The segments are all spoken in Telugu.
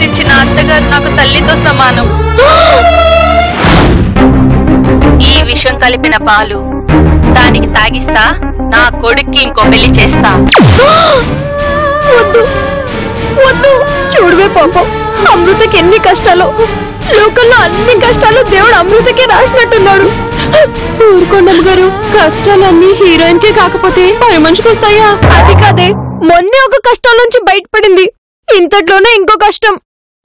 పెంచిన అత్తగారు నాకు తల్లితో సమానం. ఈ విషం కలిపిన పాలు దానికి తాగిస్తా, నా కొడుక్కి ఇంకో పెళ్లి చేస్తా. వద్దు వద్దు, చూడవే పాపం, అమృతకి ఎన్ని కష్టాలు. లోకల్లో అన్ని కష్టాలు దేవుడు అమృతకే రాసినట్టున్నాడు. ఊరుకోండమ్మ గారు, కష్టాలన్నీ హీరోయిన్ కే కాకపోతే పై మనిషికి వస్తాయా? అది కాదే, మొన్నే ఒక కష్టం నుంచి బయటపడింది, ఇంతట్లోనే ఇంకో కష్టం.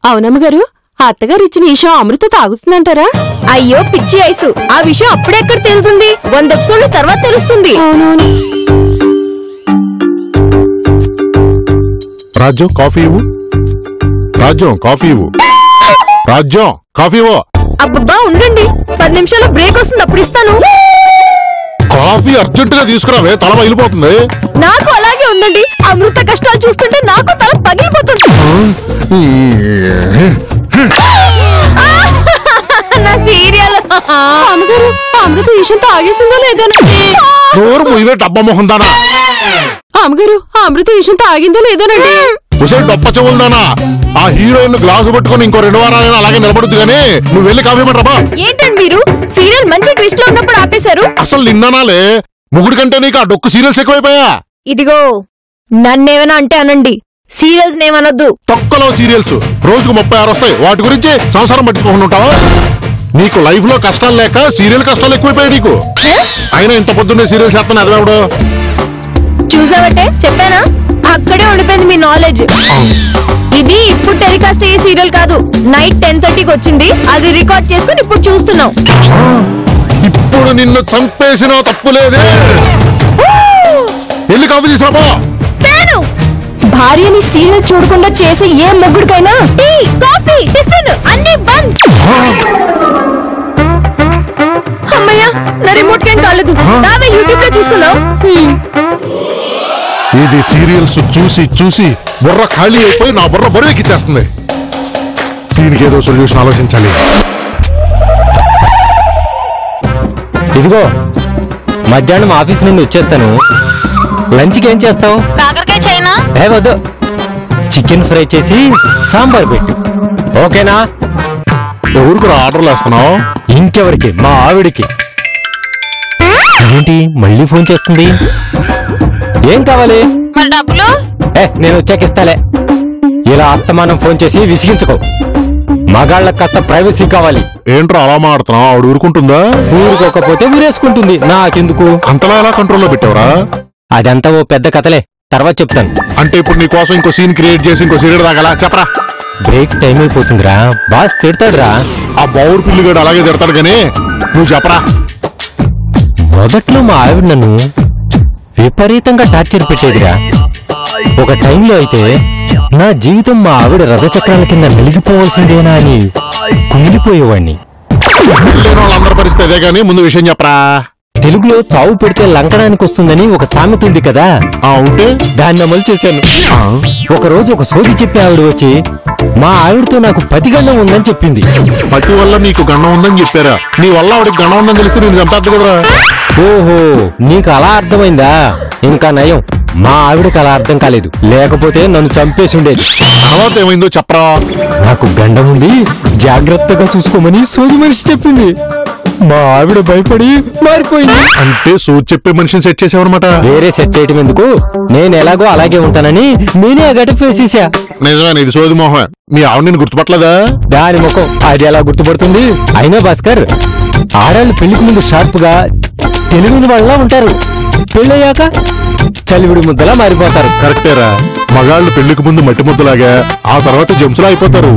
అవునమ్మ గారు, అత్తగారు ఇచ్చిన విషయం అమృత తాగుతుందంటారా? అయ్యో పిచ్చి ఐసు, ఆ విషయం అప్పుడెక్కడ తెలుస్తుంది? 100 ఎపిసోడ్ల తర్వాత తెలుస్తుంది. రాజ్యం కాఫీ ఇవ్వు. రాజ్యం కాఫీ ఇవ్వు. రాజ్యం కాఫీ ఇవ్వు. అబ్బబ్బా ఉండండి, 10 నిమిషాలు బ్రేక్ వస్తుంది, అప్పుడు ఇస్తాను. కాఫీ అర్జెంట్ గా తీసుకురావే, తల పగిలిపోతుంది. నాకు అలాగే ఉందండి, అమృత కష్టాలు చూస్తుంటే నాకు తల పగిలిపోతుంది. నా సీరియల్ అమ్మగారు, అమృత విషయంతో ఆగేసిందో లేదో. నోరు ముయ్యవే డబ్బా మొహం దానా. అమ్మగారు, అమృత విషయంతో ఆగిందో లేదోనండి. డొప్ప చెవులదానా, ఆ హీరోయిన్ గ్లాసు పట్టుకుని ఇంకో 2 వారాలైనా అలాగే నిలబడుద్దు గానీ నువ్వు వెళ్ళి కాఫీ పట్టరా. ఏంటండి మీరు, సీరియల్ మంచి ట్విస్ట్ లో ఉన్నప్పుడు ఆపేశారు. అసలు నిన్ననాలే ముగుడు కంటే నీకు ఆ డొక్కు సీరియల్స్ ఎక్కువైపోయా. ఇదిగో నన్నేమైనా అంటే అనండి, సీరియల్స్ నేమనొద్దు. తొక్కలో సీరియల్స్ రోజుకు 36 వస్తాయి, వాటి గురించి సంసారం పట్టించుకోకుండా ఉంటావా? నీకు లైఫ్ లో కష్టాలు లేక సీరియల్ కష్టాలు ఎక్కువైపోయాయి నీకు. అయినా ఇంత పొద్దున్నే సీరియల్ చేస్తాను అదేవాడు. చూసావట్టే చెప్పానా, అక్కడే ఉండిపోయింది మీ నాలెడ్జ్. ఇది ఇప్పుడు టెలికాస్ట్ అయ్యే సీరియల్ కాదు, నైట్ 10:30కి వచ్చింది, అది రికార్డ్ చేసుకుని ఇప్పుడు చూస్తున్నాం. ఇప్పుడు నిన్ను చంపేసిన తప్పులేదే, వెళ్ళి కాఫీ తీసుకురాపో. భార్యని సీరియల్ చూడకుండా చేసే ఏ మొగుడికైనా టీ, కాఫీ, టిఫిన్ అన్ని బంద్. అమ్మయ్యా, నా రిమోట్ కేం కాలేదు, నావే యూట్యూబ్ లో చూసుకున్నావు. ఇది సీరియల్స్ చూసి చూసి బుర్ర ఖాళీ అయిపోయి నా బుర్ర బరువెక్కిచ్చేస్తుంది. దీనికి ఏదో సొల్యూషన్ ఆలోచించాలి. ఇదిగో మధ్యాహ్నం ఆఫీస్ నుండి వచ్చేస్తాను, లంచ్కి ఏం చేస్తావు? కాకరకాయ చైనా వద్దు, చికెన్ ఫ్రై చేసి సాంబార్ పెట్టు, ఓకేనా? ఎవరికి ఆర్డర్లు వేస్తున్నావు? ఇంకెవరికి? మా ఆవిడికి. ఏంటి మళ్ళీ ఫోన్ చేస్తుంది? ఏం కావాలి? మరి డబ్బులు? నేను వచ్చాక ఇస్తాలే. ఇలా అస్తమానం ఫోన్ చేసి విసిగించుకో, మగాళ్ళకి కాస్త ప్రైవసీ కావాలి. ఏంట్రా అలా మాడుతున్నావు? ఆవిడ ఊరుకుంటుందా? ఊరుకోకపోతే ఊరేసుకుంటుంది, నాకెందుకు? అంతలా ఎలా కంట్రోల్లో పెట్టావురా? అదంతా ఓ పెద్ద కథలే, తర్వాత చెప్తాను. అంటే ఇప్పుడు నీ కోసం ఇంకో సీన్ క్రియేట్ చేసి ఇంకో సీరియల్ దాకా చెప్పరా. బ్రేక్ టైం అయిపోతుందిరా, బాస్ తిడతాడురా. ఆ బౌర్ పిల్లిగాడు అలాగే తిడతాడు గానీ నువ్వు చెప్పరా. మొదట్లో మా ఆవిడ నన్ను విపరీతంగా టార్చర్ పెట్టేదిరా. ఒక టైంలో అయితే నా జీవితం మా ఆవిడ రథచక్రాల కింద నిలిగిపోవాల్సిందేనా అని కుమిలిపోయేవాణ్ణి. వాళ్ళందరి పరిస్థితి అదే గానీ ముందు విషయం చెప్పరా. తెలుగులో చావు పెడితే లంకడానికి వస్తుందని ఒక సామెత ఉంది కదా, ఉంటే దాన్ని అమలు చేశాను. ఒకరోజు ఒక సోది చెప్పి ఆవిడ వచ్చి మా ఆవిడతో నాకు 10 గండం ఉందని చెప్పింది. పతి వల్ల నీకు గండం ఉందని చెప్పారా? నీ వల్ల ఆవిడకి గండం ఉందని తెలిస్తే నేను చంపేద్దు కదరా. ఓహో, నీకు అలా అర్థమైందా? ఇంకా నయం, మా ఆవిడకి అలా అర్థం కాలేదు, లేకపోతే నన్ను చంపేసి ఉండేది. తర్వాత ఏమైందో చెప్పరా. నాకు గండం ఉంది, జాగ్రత్తగా చూసుకోమని సోది మనిషి చెప్పింది. మా ఆవిడ భయపడి మారిపోయింది. అంటే సోది చెప్పే మనిషిని సెట్ చేసావన్నమాట. వేరే సెట్ చేయటం ఎందుకు, నేను ఎలాగో అలాగే ఉంటానని నేనే ఆ గడప వేసేసా. నిజమే, ఇది సోది మొహం. మీ ఆవిడ నేను గుర్తుపట్టలేదా? దాని ముఖం అది ఎలా గుర్తుపడుతుంది? అయినా భాస్కర్, ఆడాళ్ళు పెళ్లికి ముందు షార్ప్ గా తెలివిన వాళ్ళ ఉంటారు, పెళ్ళయ్యాక చలివిడి ముద్దలా మారిపోతారు. కరెక్టేరా, మగాళ్ళు పెళ్లికి ముందు మట్టి ముద్దలాగా, ఆ తర్వాత జంసులా అయిపోతారు.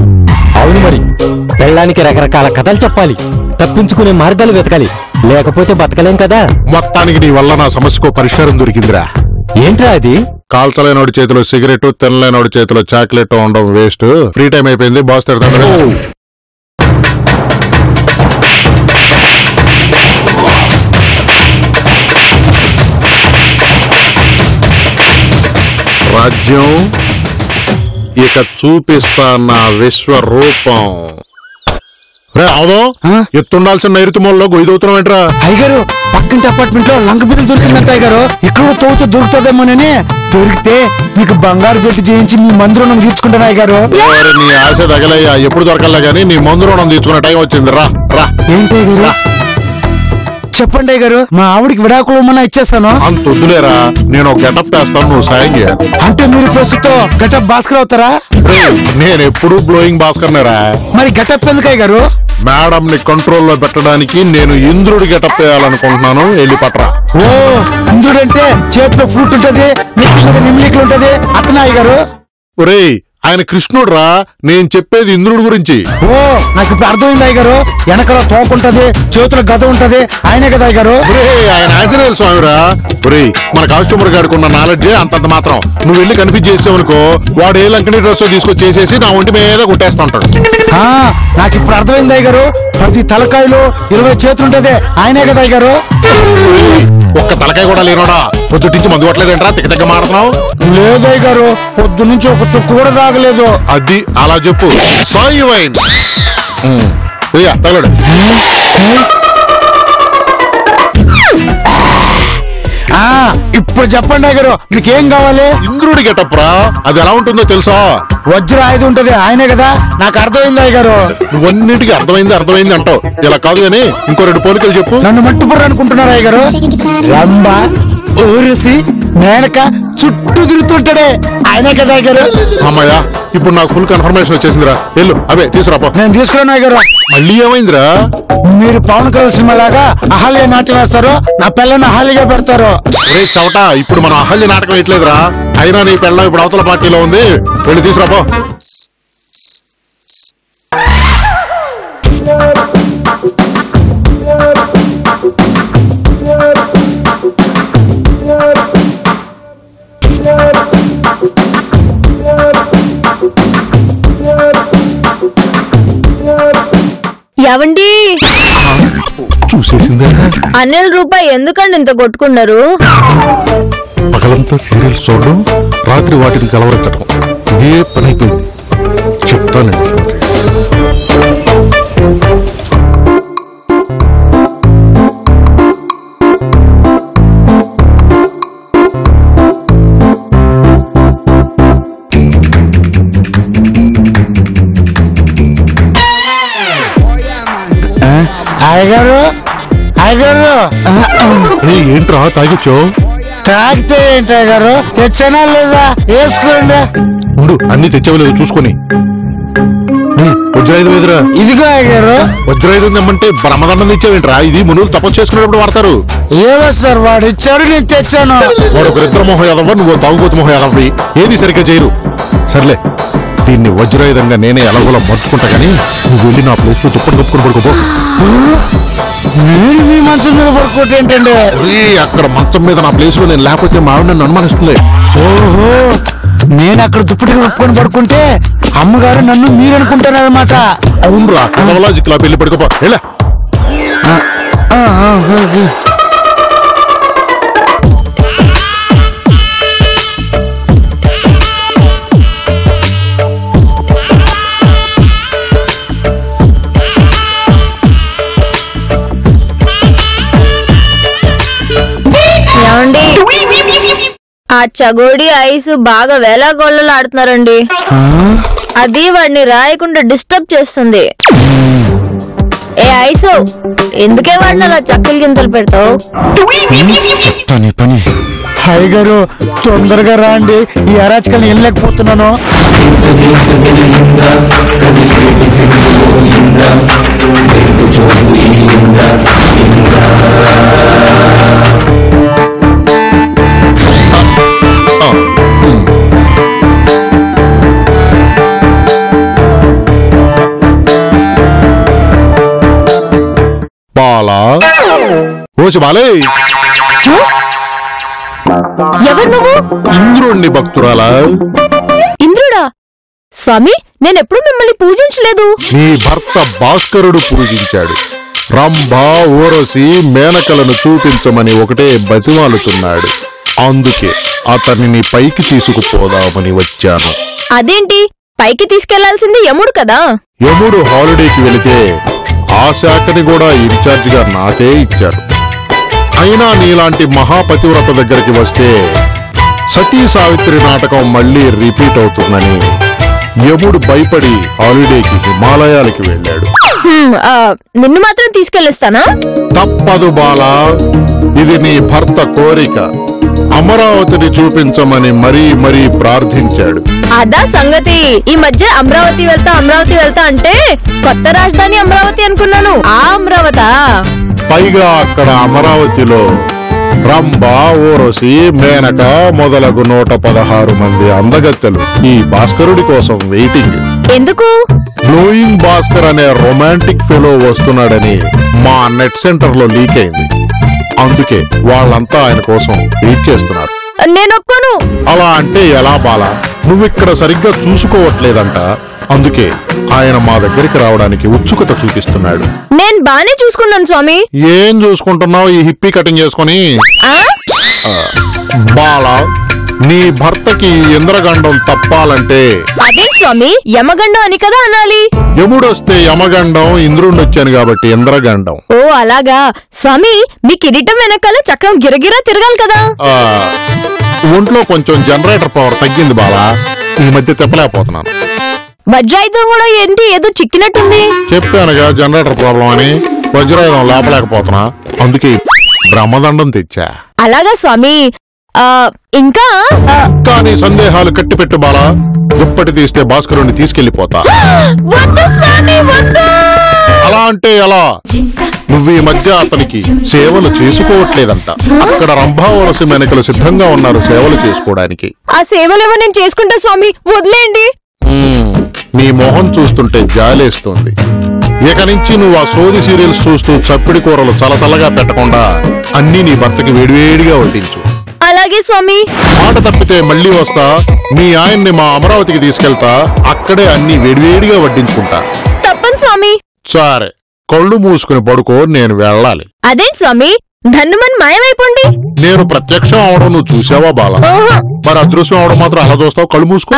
అవును, మరి పెళ్ళానికి రకరకాల కథలు చెప్పాలి, తప్పించుకునే మార్గాలు వెతకాలి, లేకపోతే బతకలేం కదా. మొత్తానికి నీ వల్ల నా సమస్యకు పరిష్కారం దొరికిందిరా. ఏంట్రా అది? కాల్చలేనోడి చేతిలో సిగరెట్, తినలేనోడి చేతిలో చాక్లెట్ ఉండడం వేస్ట్. ఫ్రీ టైం అయిపోయింది, బాస్ తిడతాడు. రాజ్యం ఇక చూపిస్తా నా విశ్వరూపం. రే అవును, ఎత్తుండాల్సిన నైరుతి మూలలో గొయ్యవుతున్నావు ఏంట్రా? అయ్యగారు, పక్కింటి అపార్ట్మెంట్ లో లంక బిడ్డలు దొరికిందంట అయ్యగారు. ఇక్కడ తోత దొరుకుతుందేమోనని దొరికితే మీకు బంగారు పెట్టి చేయించి మీ మందు రుణం తీర్చుకుంటాను గారు. ఓరి నీ ఆశ తగలయ్యా, ఎప్పుడు దొరకలే గానీ నీ మందు రుణం తీసుకునే టైం వచ్చింది. రా రా. ఏంటి గారు? చెప్పండి గారు, మా ఆవిడికి విడాకులు ఇమ్మన్నా ఇచ్చేస్తాను. అంత వద్దులేరా, నేను ఒక గెటప్ వేస్తాను, నువ్వు సాయం చేయాలి. అంటే మీరు ప్రస్తుతం గెటప్ భాస్కర్ అవుతారా? నేను ఎప్పుడు బ్లోయింగ్ భాస్కర్ నేరా. మరి గెటప్ ఎందుకయ్య గారు? మేడం ని కంట్రోల్లో పెట్టడానికి నేను ఇంద్రుడి గెటప్ వేయాలనుకుంటున్నాను. వెళ్ళి పట్రా. ఓ, ఇంద్రుడంటే చేతిలో ఫ్రూట్ ఉంటది, నెత్తి మీద నిమ్లికలు ఉంటది, అతనాయ్య గారు. ఒరేయ్, ఆయన కృష్ణుడు రా, నేను చెప్పేది ఇంద్రుడి గురించి. ఓ, నాకు ఇప్పుడు అర్థమైంది అయ్య గారు. వెనకలో తోకుంటది, చేతుల గద ఉంటది, ఆయనే కదా అయ్య గారు. ఆయన ఆంజనేయుల స్వామిరా. ఒరేయ్, మన కాస్ట్యూమర్ గారికి ఉన్న నాలెడ్జే అంతంత మాత్రం. నువ్వు వెళ్ళి కన్ఫ్యూజ్ చేసావనుకో, వాడు ఏ లంకని డ్రెస్ తీసుకొచ్చేసేసి నా ఒంటి మీద కొట్టేస్తా ఉంటాడు. నాకు ఇప్పుడు అర్థమైంది అయ్య గారు. ప్రతి తలకాయలో 20 చేతులు ఉంటది, ఆయనే కదా అయ్య గారు. ఒక్క తలకాయ కూడా లేనోడా, పొద్దుటించి మందు కొట్టలేదేంట్రా, తిక్క తిక్క మారుతున్నావు? లేదయ్య గారు, పొద్దు నుంచి ఒక చుక్కు కూడా తాగలేదు. అది అలా చెప్పు. సాయి వైన్ తగలడు. ఇప్పుడు చెప్పండి అయ్య గారు, మీకేం కావాలి? ఇంద్రుడి గెటప్ రా, అది ఎలా ఉంటుందో తెలుసా? వజ్ర ఆయుధం ఉంటది, ఆయనే కదా. నాకు అర్థమైంది అయ్య గారు. నువ్వన్నిటికీ అర్థమైంది అంటావు. ఇలా కాదు గానీ ఇంకో 2 పోలికలు చెప్పు. నన్ను మట్టుబుర్ర అనుకుంటున్నారు అయ్య గారు. రంభ, ఊరుసి, మేనక చుట్టూ తిరుగుతుంటాడే, ఆయనే కదా అయ్య గారు. అమ్మాయ్యా, ఇప్పుడు నాకు ఫుల్ కన్ఫర్మేషన్ వచ్చేసిందిరా. వెళ్ళు, అవే తీసుకురాపో. నేను తీసుకురాను అయ్య గారు. మళ్ళీ ఏమైందిరా? మీరు పవన్ కళ్యాణ్ సినిమా లాగా అహల్య నాట్యం వేస్తారు, నా పిల్లని అహల్యగా పెడతారు. రే చవట, ఇప్పుడు మనం అహల్య నాటకం వేయట్లేదురా. అయినా నీ పెళ్ళం ఇప్పుడు అవతల పార్టీలో ఉంది, వెళ్ళి తీసుకురాపో. ఏవండి, చూసేసిందే. అనిల్ రూపాయి ఎందుకండి ఇంత కొట్టుకున్నారు? పగలంతా సీరియల్స్ చూడడం, రాత్రి వాటిని కలవరించడం, ఇదే పని అయిపోయింది. చెప్తానండి. అయ్యగారు, అయ్యగారు, ఏంట్రా తాగిచ్చో? తాగితే ఏంటి అయ్యగారు? తెచ్చానా లేదా? వేసుకోండి. ఉండు, అన్ని తెచ్చవలేదు చూసుకొని. వజ్రాయుధం ఎదురా? ఇదిగో అయ్యగారు. వజ్రాయుధం తెమ్మంటే బ్రహ్మదండం తెచ్చావేంట్రా? ఇది మునులు తపస్సు చేసుకునేటప్పుడు వాడతారు. ఏవో సార్, వాడు ఇచ్చాడు, నేను తెచ్చాను. వాడు ఒక రుద్ర మొహ యాదవ్, నువ్వు తాగుబోతు మొహ యాదవ్. ఏది సరిగ్గా చేయరు. సర్లే, దీన్ని వజ్రాయుధంగా నేనే ఎలాగోలా మర్చుకుంటా గానీ నువ్వు వెళ్ళి నా ప్లేస్ లో తుప్పటి కప్పుకొని పడుకోపో. మీరు మీ మంచం మీద పడుకోవటం ఏంటండి? అక్కడ మంచం మీద నా ప్లేస్ లో నేను లేకపోతే మా ఆవిడ నన్ను అనుమానిస్తుంది. ఓహో, నేను అక్కడ దుప్పటి కప్పుకొని పడుకుంటే అమ్మగారు నన్ను మీరు అనుకుంటారన్నమాట. అవునురా, లాజిక్ లా పెళ్లి పడుకోపో. వెళ్ళా. ఆ చగోడి ఐస్ బాగా వేలాగోళ్ళలు ఆడుతున్నారండి. అది వాడిని రాయకుండా డిస్టర్బ్ చేస్తుంది. ఏ ఐసు, ఎందుకే వాడిని అలా చక్కలు గింతలు పెడతావు? పని హాయ్ గారు, తొందరగా రాండి, ఈ అరాచకాన్ని వెళ్ళలేకపోతున్నాను. బాలా, ఓసి బాలే, ఎవరు నువ్వు? ఇంద్రుణ్ణి భక్తురాలా? ఇంద్రుడా? స్వామి, నేనెప్పుడు మిమ్మల్ని పూజించలేదు. నీ భర్త భాస్కరుడు పూజించాడు. రంభ, ఊరసి, మేనకలను చూపించమని ఒకటే బతిమాలుతున్నాడు. అందుకే అతనిని పైకి తీసుకుపోదామని వచ్చాను. అదేంటి, పైకి తీసుకెళ్లాల్సింది యముడు కదా? యముడు హాలిడేకి వెళితే ఆ శాఖని కూడా ఇన్ఛార్జ్ గా నాకే ఇచ్చారు. అయినా నీలాంటి మహాపతివ్రత దగ్గరికి వస్తే సతీ సావిత్రి నాటకం మళ్ళీ రిపీట్ అవుతుందని యముడు భయపడి హాలిడేకి హిమాలయాలకి వెళ్ళాడు. నిన్ను మాత్రం తీసుకెళ్ళిస్తానా? తప్పదు బాలా, ఇది నీ భర్త కోరిక. అమరావతిని చూపించమని మరీ మరీ ప్రార్థించాడు. అదా సంగతి. ఈ మధ్య అమరావతి వెళ్తా అంటే కొత్త రాజధాని అమరావతి అనుకున్నాను. ఆ అమరావతా? పైగా అక్కడ అమరావతిలో రంభ, ఊరసి, మేనక మొదలగు 116 మంది అందగత్తెలు ఈ భాస్కరుడి కోసం వెయిటింగ్. ఎందుకు? గ్లోయింగ్ భాస్కర్ అనే రొమాంటిక్ ఫెలో వస్తున్నాడని మా నెట్ సెంటర్ లో లీక్ అయింది. అందుకే వాళ్ళంతా ఆయన కోసం వెయిట్ చేస్తున్నారు. నేను ఒప్పుకోను. అలా అంటే ఎలా బాలా? నువ్విక్కడ సరిగ్గా చూసుకోవట్లేదంట. అందుకే ఆయన మా దగ్గరికి రావడానికి ఉత్సుకత చూపిస్తున్నాడు. నేను బానే చూసుకున్నాను స్వామి. ఏం చూసుకుంటున్నావు ఈ హిప్పీ కటింగ్ చేసుకుని? బాలా, నీ భర్తకి ఇంద్రగండం తప్పాలంటే అదే స్వామి, యమగండం అని కదా అనాలి. యముడొస్తే యమగండం, ఇంద్రుండొచ్చాను కాబట్టి ఇంద్రగండం. ఓ అలాగా స్వామి. మీ కిరీటం వెనకాల చక్రం గిరగిరా తిరగాలి కదా. ఒంట్లో కొంచెం జనరేటర్ పవర్ తగ్గింది బాలా, ఈ మధ్య తిప్పలేకపోతున్నాను. వజ్రాయుధం కూడా ఏంటి ఏదో చిక్కినట్టుంది? చెప్పానుగా జనరేటర్ ప్రాబ్లం అని. వజ్రాయుధం లేపలేకపోతున్నా, అందుకే బ్రహ్మదండం తెచ్చా. అలాగా స్వామి. ఇంకా కానీ సందేహాలు కట్టిపెట్టు బాలా. దుప్పటి తీస్తే భాస్కరుణ్ణి తీసుకెళ్లిపోతా. వద్దు స్వామి, వద్దు. అలా అంటే ఎలా? నువ్వు ఈ మధ్య అతనికి సేవలు చేసుకోవట్లేదంట. అక్కడ రంభావరసి మెనకలు సిద్ధంగా ఉన్నారు సేవలు చేసుకోవడానికి. ఆ సేవలేవో నేను చేసుకుంటా స్వామి, వదిలేయండి. నీ మొహం చూస్తుంటే జాలేస్తుంది. ఇక నుంచి నువ్వు ఆ సోది సీరియల్స్ చూస్తూ చప్పిడి కూరలు చలచలగా పెట్టకుండా అన్నీ నీ భర్తకి వేడివేడిగా వడ్డించు. అలాగే స్వామి. మాట తప్పితే మళ్ళీ వస్తా, మీ ఆయన్ని మా అమరావతికి తీసుకెళ్తా. అక్కడే అన్ని వేడివేడిగా వడ్డించుకుంటా. తప్పని స్వామి. సరే, కళ్ళు మూసుకుని పడుకో, నేను వెళ్ళాలి. అదేంటి స్వామి, ధన్నుమని మాయమైపోండి. నేను ప్రత్యక్షం అవడం నువ్వు చూసావా బాలా? మరి అదృశ్యం అవడం మాత్రం అలా చూస్తావు? కళ్ళు మూసుకో.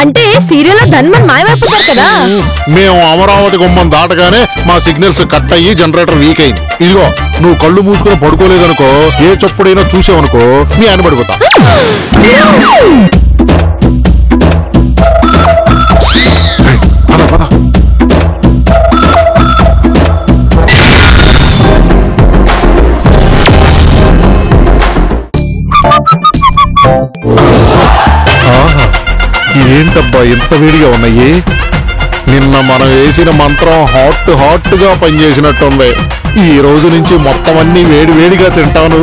అంటే సీరియల్ ధన్నుమని మాయమైపోతారు కదా. మేము అమరావతి గుమ్మం దాటగానే మా సిగ్నల్స్ కట్ అయ్యి జనరేటర్ వీక్ అయింది. ఇదిగో, నువ్వు కళ్ళు మూసుకుని పడుకోలేదనుకో, ఏ చప్పుడైనా చూసావనుకో, నీ ఆయన పడిపోతా. ఏంటబ్బా ఇంత వేడిగా ఉన్నాయి? నిన్న మనం వేసిన మంత్రం హాట్ గా పనిచేసినట్టుంది. ఈ రోజు నుంచి మొత్తం అన్ని వేడి వేడిగా తింటాను.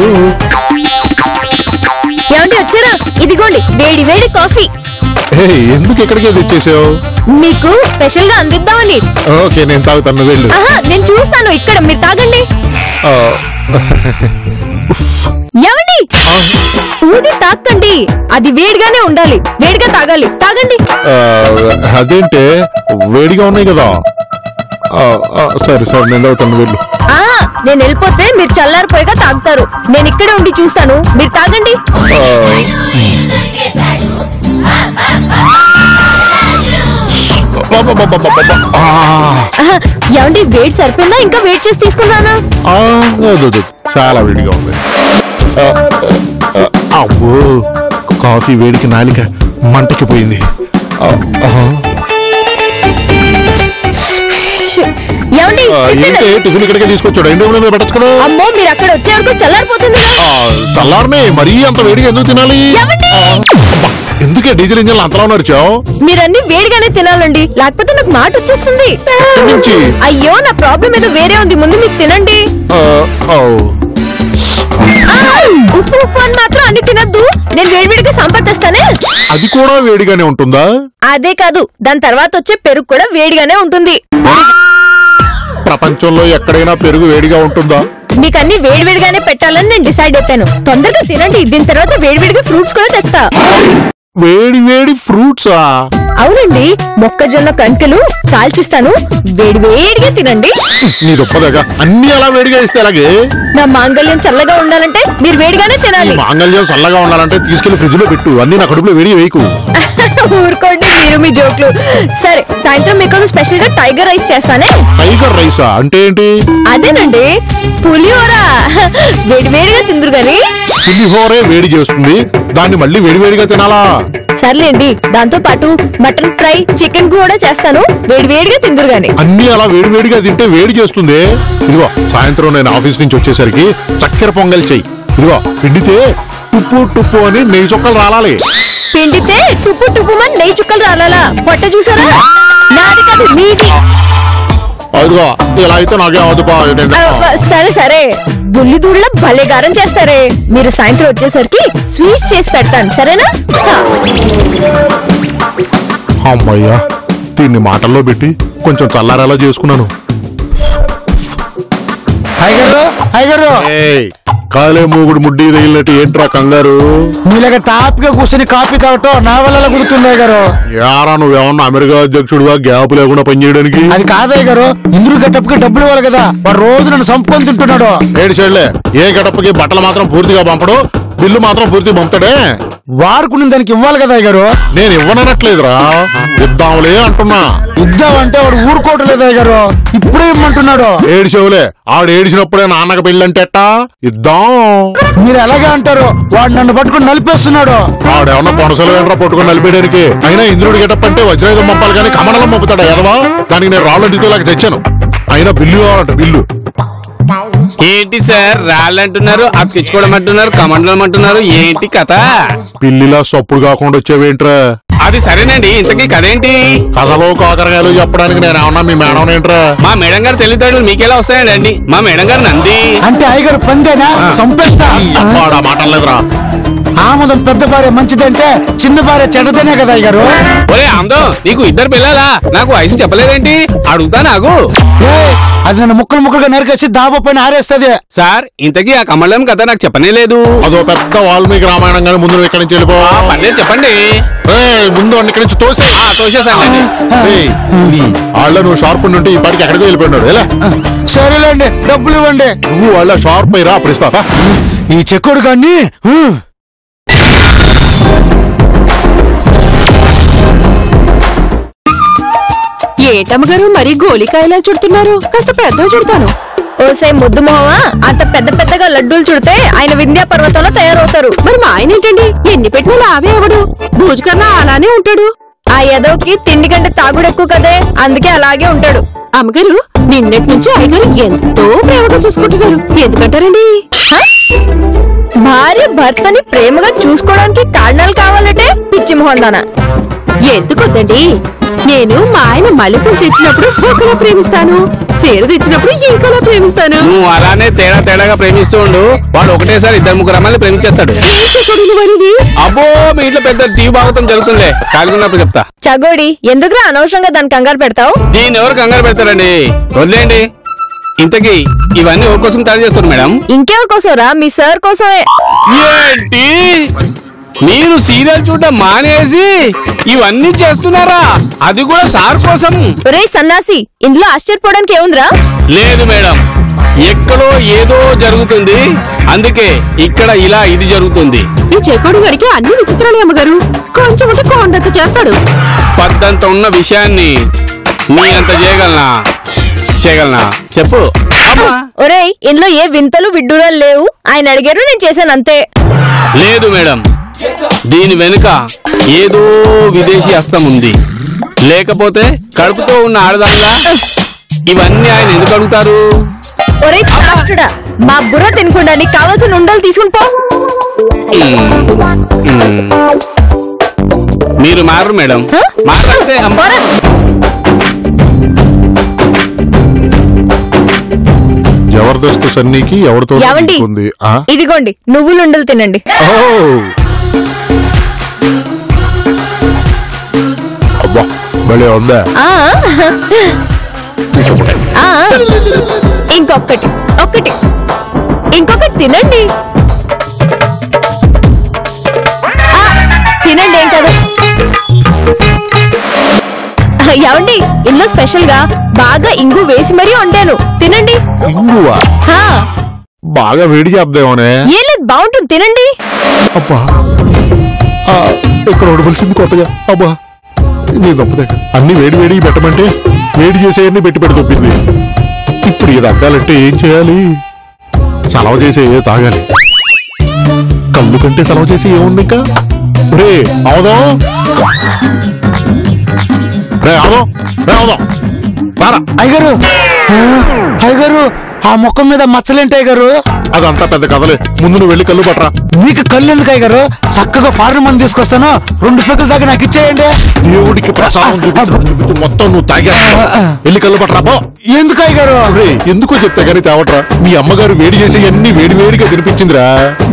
ఏమండి వచ్చారా? ఇదిగోండి వేడి వేడి కాఫీ. ఎందుకు ఇక్కడికే తెచ్చేసావు? మీకు స్పెషల్ గా అందిద్దామని. ఓకే, నేను తాగుతాను, వెళ్ళు. నేను చూస్తాను ఇక్కడ, మీరు తాగండి. ఏమండి, ఊది తాకండి, అది వేడిగానే ఉండాలి. వేడిగా తాగాలి, తాగండి. అదేంటే వేడిగా ఉన్నాయి కదా. సరే సరే, నేను తాగుతాను, వెళ్ళు. నేను వెళ్ళిపోతే మీరు చల్లారిపోయిగా తాగుతారు. నేను ఇక్కడే ఉండి చూస్తాను, మీరు తాగండి. ఏమండి, వేడి సరిపోయిందా? ఇంకా వెయిట్ చేసి తీసుకున్నానా? చాలా వేడిగా ఉంది. అబ్బో, కాఫీ వేడికి నాలిక మంటకి పోయింది. ఏమండి, టిఫిన్ ఇక్కడికే తీసుకొచ్చాడు. ఎండు మీద పెట్టచ్చు కదా. అమ్మో, మీరు అక్కడ వచ్చే వరకు చల్లారిపోతుంది. చల్లారనే, మరీ అంత వేడిగా ఎందుకు తినాలి? ఎందుకే డీజిల్ ఇంజన్ అంతలా నడిచావు? మీరన్నీ వేడిగానే తినాలండి, లేకపోతే నాకు మాట వచ్చేస్తుంది. అయ్యో, నా ప్రాబ్లం ఏదో వేరే ఉంది. ముందు మీకు తినండి. ఉప్పు ఉప్పు అని మాత్రం అన్ని తినద్దు. నేను వేడివేడిగా సంపర్తిస్తానే. అది కూడా వేడిగానే ఉంటుందా? అదే కాదు, దాని తర్వాత వచ్చే పెరుగు కూడా వేడిగానే ఉంటుంది. ప్రపంచంలో ఎక్కడైనా పెరుగు వేడిగా ఉంటుందా? మీకు అన్ని వేడివేడిగానే పెట్టాలని నేను డిసైడ్ అయిపోయాను. తొందరగా తినండి, దీని తర్వాత వేడివేడిగా ఫ్రూట్స్ కూడా తెస్తా. వేడి వేడి ఫ్రూట్సా? అవునండి, మొక్కజొన్న కంకులు కాల్చిస్తాను, వేడివేడిగా తినండి. నీ దొప్పదగా అన్ని అలా వేడిగా ఇస్తే అలాగే. నా మాంగళ్యం చల్లగా ఉండాలంటే మీరు వేడిగానే తినాలి. మాంగళ్యం చల్లగా ఉండాలంటే తీసుకెళ్లి ఫ్రిడ్జ్ లో పెట్టు, అన్ని నా కడుపులో వేడి వేయకు. ఊరుకోండి మీరు మీ జోక్లు. సరే సాయంత్రం మీకోసం స్పెషల్ గా టైగర్ రైస్ చేస్తానే. టైగర్ రైసా అంటే ఏంటి? అదేనండి పులిహోర. వేడివేడిగా తిందురు గాని. పులిహోరే వేడి చేస్తుంది, దాన్ని మళ్ళీ వేడివేడిగా తినాలా? సర్లేండి, దాంతో పాటు మటన్ ఫ్రై, చికెన్ కూడా చేస్తాను. వేడివేడిగా తిందురు గాని. అన్ని అలా వేడివేడిగా తింటే వేడి చేస్తుంది. ఇదిగో సాయంత్రం నేను ఆఫీస్ నుంచి వచ్చేసరికి చక్కెర పొంగల్ చెయ్యి. ఇదిగో పిండితే టుప్పు టుప్పు అని నెయ్యి చుక్కలు రాలాలి. పిండితే టుప్పు టుప్పుమని నెయ్యి చుక్కలు రాలాలా? పొట్ట చూసారా? నాది కాదు మీది. అదిగో ఇలా అయితే నాకేమవుతుంది. సరే సరే, బుల్లిదూళ్ళ భలేగారం చేస్తారే. మీరు సాయంత్రం వచ్చేసరికి స్వీట్స్ చేసి పెడతాను, సరేనా? అమ్మయ్యా, దీన్ని మాటల్లో పెట్టి కొంచెం చల్లారేలా చేసుకున్నాను. హైగరు కాలే మూగుడు ముడ్డి తగిలినట్టు ఏంట్రా కంగారు? మీలాగా తాపిగా కూర్చొని కాఫీ తాగటం నా వల్ల గుర్తుంది గారు. యారా నువ్వేమన్నా అమెరికా అధ్యక్షుడుగా గ్యాప్ లేకుండా పనిచేయడానికి? అది కాదయ్య గారు, ఇంద్రుడి గట్టప్పకి డబ్బులు ఇవ్వాలి కదా. వాడు రోజు నన్ను సంపుకొని తింటున్నాడు. ఏడు చెడ్లే, ఏ గడపకి బట్టలు మాత్రం పూర్తిగా పంపడు, బిల్లు మాత్రం పూర్తిగా పంపుతాడే. వాడుకుని దానికి ఇవ్వాలి కదా గారు. నేను ఇవ్వనట్లేదురా, ఇద్దాంలే అంటున్నా. ఇద్దామంటే వాడు ఊరుకోవట్లేదు గారు, ఇప్పుడే ఇమ్మంటున్నాడు. ఏడు చెవులే, ఆడు ఏడిచినప్పుడే నాన్నకి పెళ్ళంటే ఎట్టా? ఇద్దాం. మీరు ఎలాగే అంటారు, వాడు నన్ను పట్టుకుని నలిపేస్తున్నాడు. ఆడేమన్నా కొనసలు ఏంట్రా పట్టుకుని నలిపేయడానికి? అయినా ఇంద్రుడి గెటప్ అంటే వజ్రాయుధం పంపాలి కానీ కమలం పంపుతాడా ఎదవా? దానికి నేను రాళ్ళు తీసుకోలేక తెచ్చాను. అయినా బిల్లు కావాలంట, బిల్లు. ఏంటి సార్ రాళ్ళంటున్నారు, అతికించుకోవడం అంటున్నారు, కమండలం అంటున్నారు, ఏంటి కథ? పిల్లిలా సప్పుడు కాకుండా వచ్చేవేంట్రా? అది సరేనండి, ఇంతకీ కథ ఏంటి? కథలో కాకరకాయలు చెప్పడానికి నేను ఏమన్నా మీ మేడం ఏంట్రా? మా మేడం గారు తెలివితేటలు మీకెలా వస్తాయండి? మా మేడం గారు నంది. అంటే అయ్యగారు పందేనా? సంపేస్తా. మాటలేదురా. ఆముదం పెద్ద భార్య మంచిదంటే చిన్న భార్య చెడ్డదనే కదా అయ్యగారు. ఒరే ఆమ్దో, నీకు ఇద్దరు పిల్లలా? నాకు వయసు చెప్పలేదేంటి? అడుగుతా నాకు. అది నన్ను ముక్కలు ముక్కలుగా నరికేసి దాబా పైన ఆరేస్తుంది. సార్ ఇంతకీ ఆ కమలం కథ నాకు చెప్పనే లేదు. అదో పెద్ద వాల్మీకి రామాయణం కానీ ముందు ఇక్కడి నుంచి వెళ్ళిపో. పర్లేదు చెప్పండి. ముందు ఇక్కడి నుంచి తోసేసాను. వాళ్ళ నువ్వు షార్ప్ నుండి ఈ పాటికి ఎక్కడికి వెళ్ళిపోయినాడు. ఎలా? సరేలేండి, డబ్బులు ఇవ్వండి. నువ్వు వాళ్ళ షార్ప్ అయ్యి రా ప్రిస్తా. ఈ చెక్కుడు కానీ ఏటమ్మగారు మరీ గోలికాయలా చుడుతున్నారు? కాస్త పెద్దగా చుడతాను. ఓసే ముద్దు మొహమా, అంత పెద్ద పెద్దగా లడ్డూలు చుడితే ఆయన వింధ్యా పర్వతంలో తయారవుతారు. మరి మా ఆయన ఏంటండి, ఎన్ని పెట్టినా లావే అవడు. భూజు కన్నా అలానే ఉంటాడు. ఆ ఎదోకి తిండి కంటే తాగుడు ఎక్కువ కదే, అందుకే అలాగే ఉంటాడు. అమ్మగారు నిన్నటి నుంచి అయ్యగారు ఎంతో ప్రేమగా చూసుకుంటున్నారు, ఎందుకంటారండి? భార్య భర్తని ప్రేమగా చూసుకోవడానికి కారణాలు కావాలంటే పిచ్చి మొహందానా? ఎందుకొద్దండి, నేను మా ఆయన మల్లెపూలు తెచ్చినప్పుడు ఒకలా ప్రేమిస్తాను, చీర తెచ్చినప్పుడు ఇంకోలా ప్రేమిస్తాను. నువ్వు అలానే తేడా తేడాగా ప్రేమిస్తూ ఉండు, వాడు ఒకటేసారి ఇద్దరు ముగ్గురు అమ్మాయిని ప్రేమించేస్తాడు. అబ్బో మీ ఇంట్లో పెద్ద టీవీ భాగవతం జరుగుతుందిలే, కాలుగున్నప్పుడు చెప్తా. చగోడి ఎందుకురా అనవసరంగా దాన్ని కంగారు పెడతావు? దీన్ని ఎవరు కంగారు పెడతారండి, వదిలేండి. ఇంతకీ ఇవన్నీ ఎవరి కోసం తయారు చేస్తారు మేడం? ఇంకెవరి కోసంరా? మీ సార్ కోసమే. ఏంటి మీరు సీరియల్ చూడడం మానేసి ఇవన్నీ చేస్తున్నారా? అది కూడా సార్ కోసం? రే సన్నాసి, ఇందులో ఆశ్చర్యపోవడానికి ఏముందిరా? లేదు మేడం, ఎక్కడో ఏదో జరుగుతుంది, అందుకే ఇక్కడ ఇలా ఇది జరుగుతుంది. ఈ చెకోడు గడికి అన్ని విచిత్రాలే అమ్మగారు, కొంచెం ఉంటే కొండంత చేస్తాడు. పద్దంత ఉన్న విషయాన్ని నీ అంత చేయగలనా చెప్పు. ఒరేయ్ ఇందులో ఏ వింతలు విడ్డూరాలు లేవు, ఆయన అడిగారు నేను చేశాను అంతే. లేదు మేడం, దీని వెనుక ఏదో విదేశీ హస్తం ఉంది, లేకపోతే కడుపుతో ఉన్న ఆడదానిగా ఇవన్నీ ఆయన ఎందుకు అడుగుతారు? ఒరేయ్ చాష్టుడా, మా బుర్ర తినకుండా నీకు కావాల్సిన ఉండలు తీసుకుని పో. మీరు మారరు మేడం, మాట్లాడితే జబర్దస్త్ సన్నీకి ఎవరితో ఏవండి? ఇదిగోండి నువ్వులు ఉండలు తినండి. అబ్బా భలే ఉందా? ఇంకొకటి తినండి. తినండి, ఏం కదా. ఏమండి ఇందులో స్పెషల్ గా బాగా ఇంగు వేసి మరీ వండాను, తినండి. ఇంగువా? బాగా వేడి చేద్దామనే. ఏం లేదు, బాగుంటుంది, తినండి. అబ్బా ఇక్కడ ఓడవలసింది కొత్తగా. అబ్బా నీ గొప్పదగ్గ అన్ని వేడి వేడికి పెట్టమంటే వేడి చేసేయన్ని పెట్టి దొబ్బింది. ఇప్పుడు ఇది అగ్గాలంటే ఏం చేయాలి? సలవ చేసే తాగాలి. కళ్ళు కంటే సలవ చేసి ఏముంది ఇంకా? రే అవదాం రే అవదాం రే అవదాం రారా. అయ్యగారు అయ్యగారు ఆ ముఖం మీద మచ్చలేంటి అయ్యగారు? అదంతా పెద్ద కథలే. ముందు నువ్వు వెళ్ళి కళ్ళు పట్టరా. మీకు కళ్ళు ఎందుకు అయ్యగారు? చక్కగా ఫారెన్ మంది తీసుకొస్తాను, 2 పెక్కల దాకా నాకు ఇచ్చేయండి. దేవుడికి ప్రసాదం చూపించు మొత్తం నువ్వు తాగా. వెళ్ళి కళ్ళు పట్టరా పో. ఎందుకు అయ్యగారు? రే ఎందుకో చెప్తే గానీ తేవట్రా. మీ అమ్మగారు వేడి చేసి అన్ని వేడి వేడిగా తినిపించిందిరా.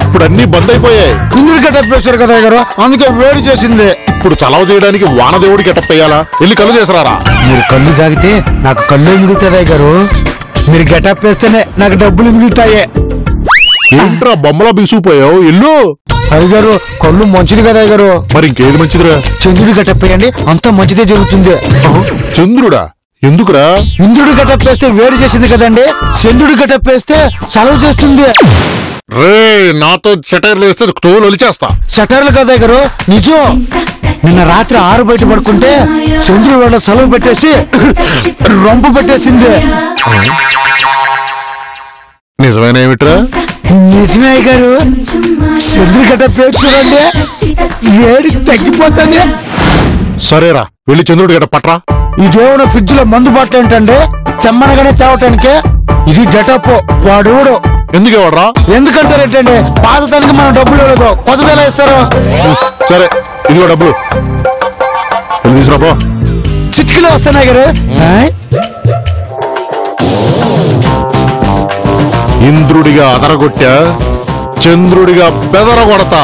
ఇప్పుడు అన్ని బంద్ అయిపోయాయి. కుందులు గెటప్ వేశారు కదా అయ్యగారు, అందుకే వేడి చేసింది. ఇప్పుడు చలవ చేయడానికి వానదేవుడికి ఎట్టప్ వేయాలా? వెళ్ళి కళ్ళు చేసరారా. మీరు కళ్ళు తాగితే నాకు కళ్ళు మిగులుతుంది అయ్యగారు. మీరు గెటప్ వేస్తేనే నాకు డబ్బులు మిగులుతాయి. ఏంట్రా బొమ్మలా బిగుసిపోయావు? ఎల్లు అయ్యగారు కళ్ళు మంచిది కదా అయ్యగారు. మరి ఇంకేది మంచిదిరా? చంద్రుడి గెటప్ వేయండి, అంతా మంచిదే జరుగుతుంది. చంద్రుడా? ఎందుకురా? ఇంద్రుడి గెటప్ వేస్తే వేడి చేసింది కదండి, చంద్రుడి గెటప్ వేస్తే చలవ చేస్తుంది. రే నాతో షటర్లు వేస్తే తోలు ఒలిచేస్తా. షటర్లు కదా అయ్యగారు, నిజం. నిన్న రాత్రి 6 బయట పడుకుంటే చంద్రుడి వాళ్ళ సెలవు పెట్టేసి రొంపు పెట్టేసింది. నిజమేనేమిట్రా? నిజమే అయ్యగారు. చంద్రుడి గెటప్ వేసి చూడండి, వేడి తగ్గిపోతుంది. సరేరా వెళ్ళి చంద్రుడి గట్ట పట్రా. ఇదేమన్నా ఫ్రిడ్జ్ లో మందు బాటలు ఏంటండి, తెమ్మనగానే తేవటానికి. ఇది గెటప్. వాడు ఎందుకు ఇవ్వడరా? ఎందుకంటారేంటండి, పాతదానికి మనం డబ్బులు ఇవ్వలేదు, కొత్తది ఎలా ఇస్తారు? సరే ఇదిగో డబ్బులు వెళ్ళి తీసుకురాపో. చిటికలో వస్తున్నాయి గారు. ఇంద్రుడిగా అదరగొట్టా, చంద్రుడిగా బెదరగొడతా.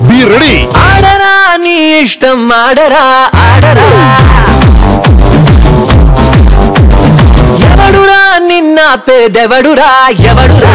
Be ready. ఆడరా నీ ఇష్టం, ఆడరా ఆడరా. ఎవడురా నిన్న పేదెవడురా ఎవడురా.